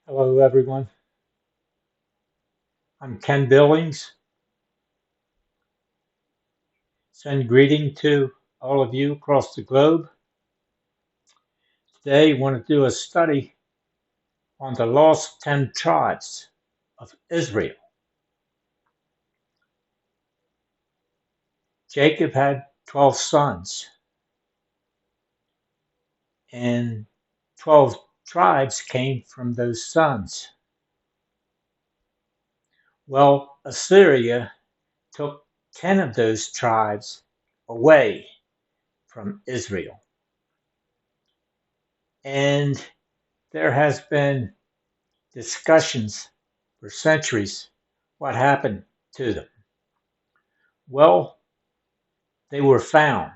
Hello, everyone. I'm Ken Billings. Send greeting to all of you across the globe. Today, I want to do a study on the lost 10 tribes of Israel. Jacob had 12 sons, and 12 tribes came from those sons. Well, Assyria took 10 of those tribes away from Israel. And there has been discussions for centuries what happened to them. Well, they were found.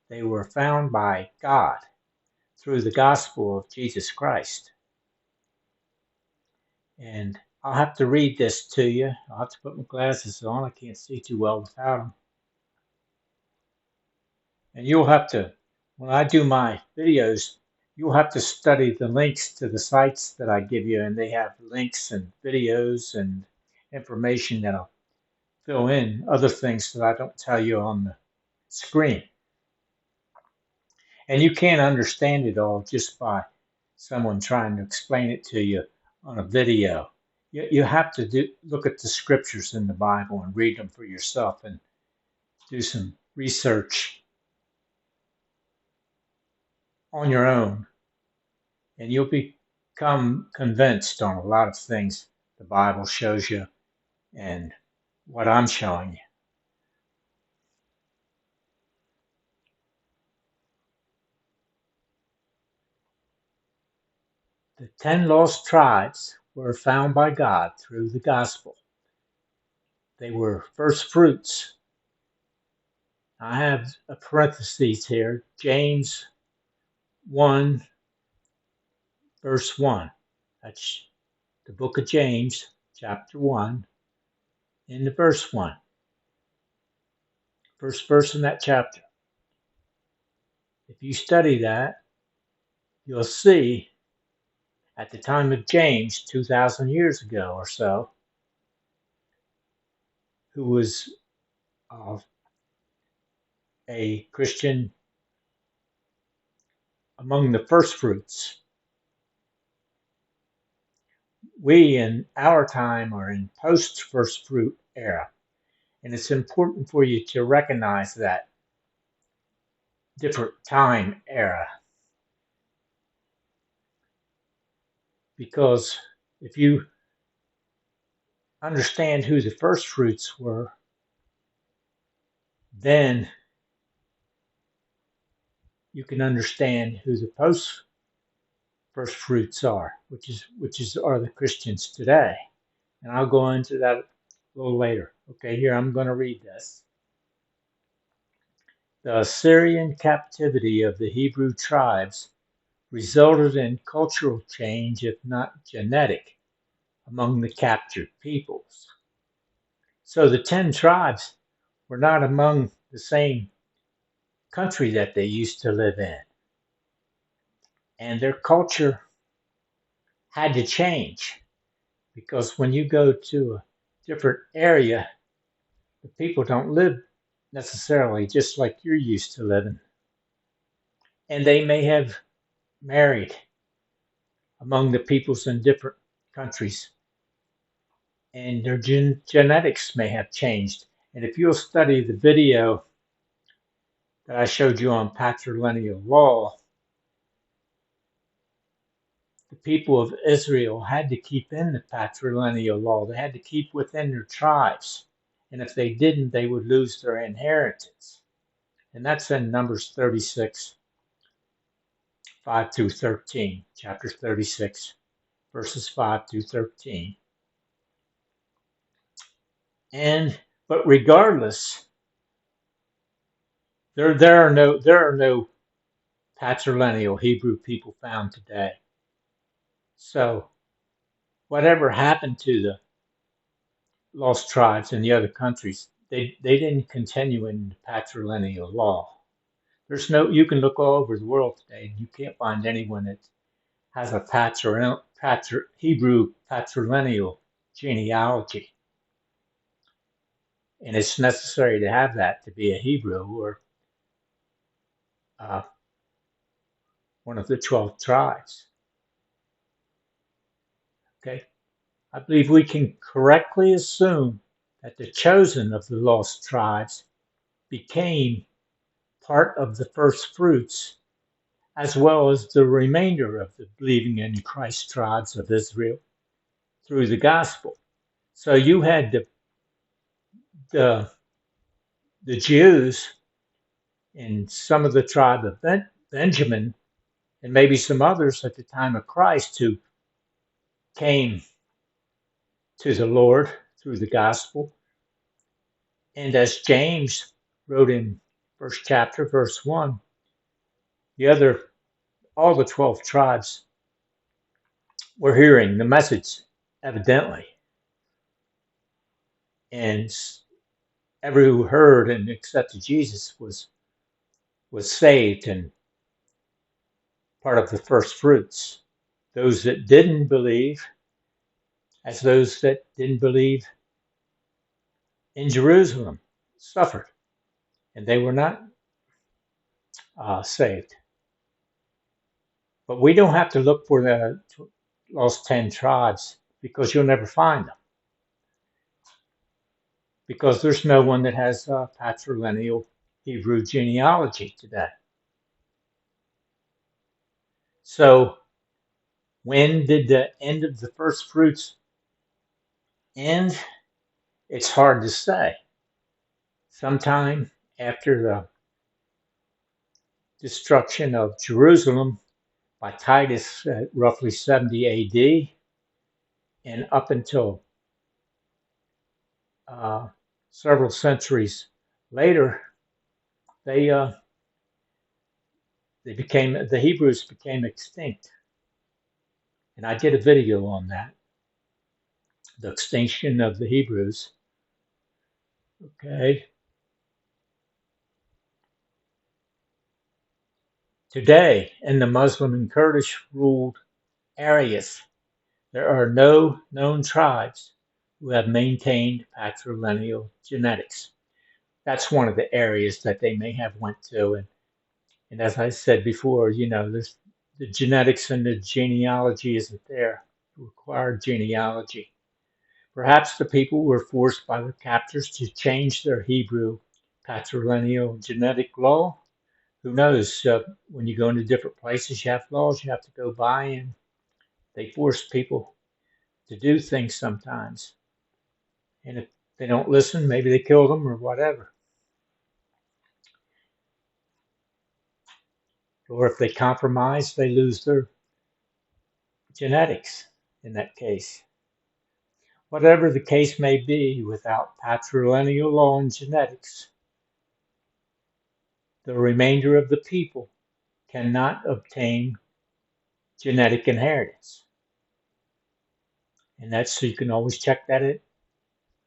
They were found by God through the gospel of Jesus Christ. And I'll have to read this to you. I'll have to put my glasses on. I can't see too well without them. And you'll have to, when I do my videos, you'll have to study the links to the sites that I give you. And they have links and videos and information that'll fill in other things that I don't tell you on the screen. And you can't understand it all just by someone trying to explain it to you on a video. You have to look at the scriptures in the Bible and read them for yourself and do some research on your own. And you'll become convinced on a lot of things the Bible shows you and what I'm showing you. The 10 lost tribes were found by God through the gospel. They were first fruits. I have a parentheses here, James 1, verse 1. That's the book of James, chapter 1, in the verse 1. First verse in that chapter. If you study that, you'll see at the time of James, 2,000 years ago or so, who was a Christian among the firstfruits. We in our time are in post first fruit era. And it's important for you to recognize that different time era. Because if you understand who the first fruits were, then you can understand who the post first fruits are, which is are the Christians today. And I'll go into that a little later. Okay, here I'm going to read this. The Assyrian captivity of the Hebrew tribes resulted in cultural change, if not genetic, among the captured peoples. So the 10 tribes were not among the same country that they used to live in. And their culture had to change because when you go to a different area, the people don't live necessarily just like you're used to living. And they may have married among the peoples in different countries. And their genetics may have changed. And if you'll study the video that I showed you on patrilineal law, the people of Israel had to keep in the patrilineal law. They had to keep within their tribes. And if they didn't, they would lose their inheritance. And that's in Numbers 36, 5 through 13, chapter 36, verses 5 through 13. But regardless, there are no patrilineal Hebrew people found today. So whatever happened to the lost tribes in the other countries, they didn't continue in the patrilineal law. You can look all over the world today and you can't find anyone that has a Hebrew patrilineal genealogy. And it's necessary to have that to be a Hebrew or uh, one of the 12 tribes. Okay, I believe we can correctly assume that the chosen of the lost tribes became part of the first fruits, as well as the remainder of the believing in Christ tribes of Israel through the gospel. So you had the, the Jews in some of the tribe of Benjamin, and maybe some others at the time of Christ who came to the Lord through the gospel. And as James wrote in first chapter, verse 1, all the 12 tribes were hearing the message, evidently. And every who heard and accepted Jesus was saved and part of the first fruits. Those that didn't believe, as those that didn't believe in Jerusalem, suffered, and they were not saved. But we don't have to look for the lost 10 tribes because you'll never find them. Because there's no one that has patrilineal Hebrew genealogy today. So when did the end of the first fruits end? It's hard to say. Sometime after the destruction of Jerusalem by Titus at roughly 70 AD, and up until several centuries later, they the Hebrews became extinct. And I did a video on that, the extinction of the Hebrews. Okay. Today, in the Muslim and Kurdish ruled areas, there are no known tribes who have maintained patrilineal genetics. That's one of the areas that they may have went to. And as I said before, there's the genetics and the genealogy isn't there, required genealogy. Perhaps the people were forced by the captors to change their Hebrew patrilineal genetic law. Who knows? When you go into different places, you have laws you have to go by, and they force people to do things sometimes. And if they don't listen, maybe they kill them or whatever. Or if they compromise, they lose their genetics in that case. Whatever the case may be, without patrilineal law and genetics, the remainder of the people cannot obtain genetic inheritance. And that's, so you can always check that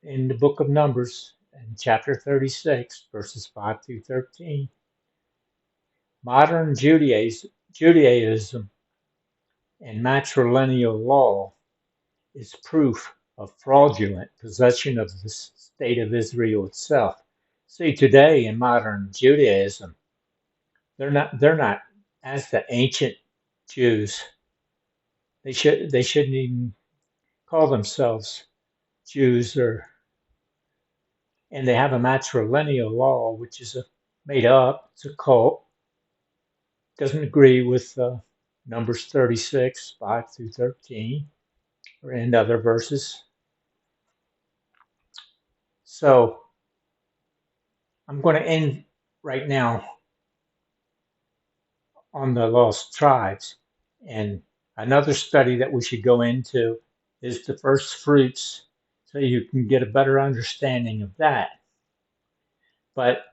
in the book of Numbers in chapter 36, verses 5 through 13. Modern Judaism and matrilineal law is proof of fraudulent possession of the state of Israel itself. See, today in modern Judaism, they're not as the ancient Jews. They shouldn't even call themselves Jews, and they have a matrilineal law which is made up. It's a cult. Doesn't agree with Numbers 36, 5 through 13, or in other verses. So I'm going to end right now on the lost tribes. And another study that we should go into is the first fruits, so you can get a better understanding of that. But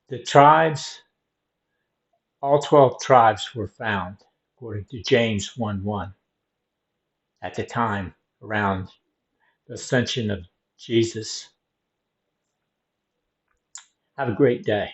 the tribes, all 12 tribes were found, according to James 1:1, at the time around the ascension of Jesus. Have a great day.